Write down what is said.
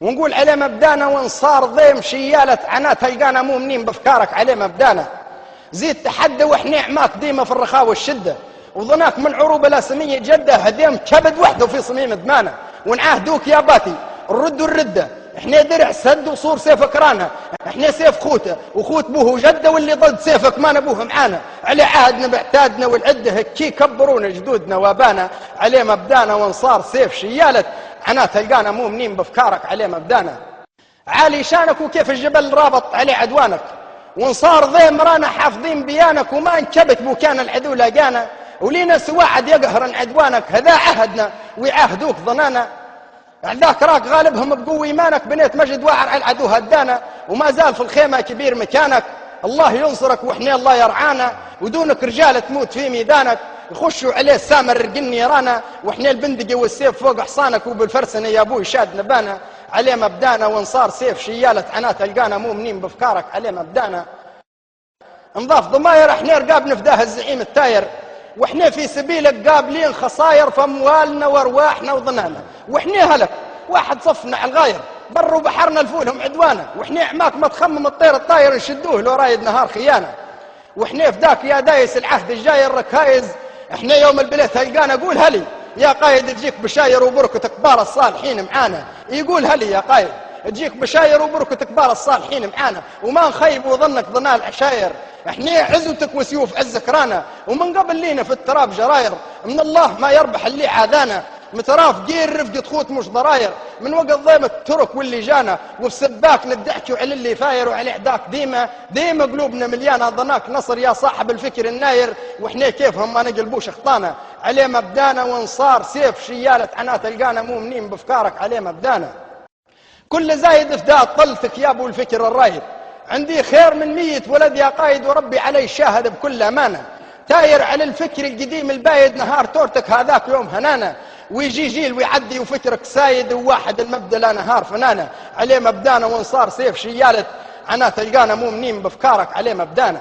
ونقول عليه مبدانا وانصار ضيم شيالة عناه تلقانا مؤمنين بافكارك عليه مبدانا. زيد تحدى واحنا عماك ديما في الرخاء والشده، وظناك من عروبه الاسميه جده هديم كبد وحده في صميم دمانه. ونعاهدوك يا باتي الرد والرده، احنا درع سد وصور سيفك رانا، احنا سيف خوته وخوت بوه وجده، واللي ضد سيفك ما نبوه معانا. على عهدنا باعتادنا والعده هكي كبرونا جدودنا وابانا. عليه مبدانا وانصار سيف شيالة عناه تلقانا مؤمنين بافكارك عليه مبدانا. عالي شانك وكيف الجبل رابط عليه عدوانك، وانصار ذيم رانا حافظين بيانك، وما انكبت بوكان العدو لاقانا. ولينا سواعد يقهر عدوانك، هذا عهدنا ويعاهدوك ظنانا. ذاك راك غالبهم بقوة ايمانك، بنيت مجد واعر على العدو هدانا. وما زال في الخيمة كبير مكانك، الله ينصرك واحنا الله يرعانا. ودونك رجال تموت في ميدانك، يخشوا عليه السامر رقن يرانا. واحنا البندقي والسيف فوق حصانك، وبالفرسنة يا ابوي شاد نبانا. عليه مبدانا وانصار سيف شيالة عناه تلقانا مؤمنين بافكارك عليه مبدانا. انضاف ضماير احنا رقاب نفداه الزعيم التاير، واحنا في سبيلك قابلين خصاير في اموالنا وارواحنا وظنانا. واحنا هلك واحد صفنا على الغاير، بر وبحرنا الفولهم عدوانا. واحنا عماك ما تخمم الطير الطاير نشدوه لو رايد نهار خيانه. واحنا فداك يا دايس العهد الجاي الركايز، احنا يوم البلاد تلقانا قول هلي يا قايد تجيك بشاير وبركة كبار الصالحين معانا. يقول هلي يا قايد تجيك بشاير وبركة كبار الصالحين معانا، وما نخيب وظنك ظنا العشاير. احنا عزوتك وسيوف عزك رانا، ومن قبل لينا في التراب جراير. من الله ما يربح اللي عادانا، متراف جير رفقة خوت مش ضراير. من وقت ضيمة الترك واللي جانا، وفي سباك ندحكي وعلى اللي فاير، وعلى عداك ديما قلوبنا مليانة ظناك نصر يا صاحب الفكر الناير. واحنا كيفهم ما نقلبوش اخطانا. عليه مبدانا وانصار سيف شيالة عناه تلقانا مؤمنين بافكارك عليه مبدانا. كل زايد فداء طلتك يا ابو الفكر الرايد، عندي خير من 100 ولد يا قايد، وربي علي شاهد بكل امانه. تاير على الفكر القديم البايد، نهار تورتك هذاك يوم هنانا. ويجي جيل ويعدي وفكرك سايد، وواحد المبدا لا نهار فنانه. عليه مبدانا وانصار سيف شيالة عناه تلقانا مؤمنين بافكارك عليه مبدانا.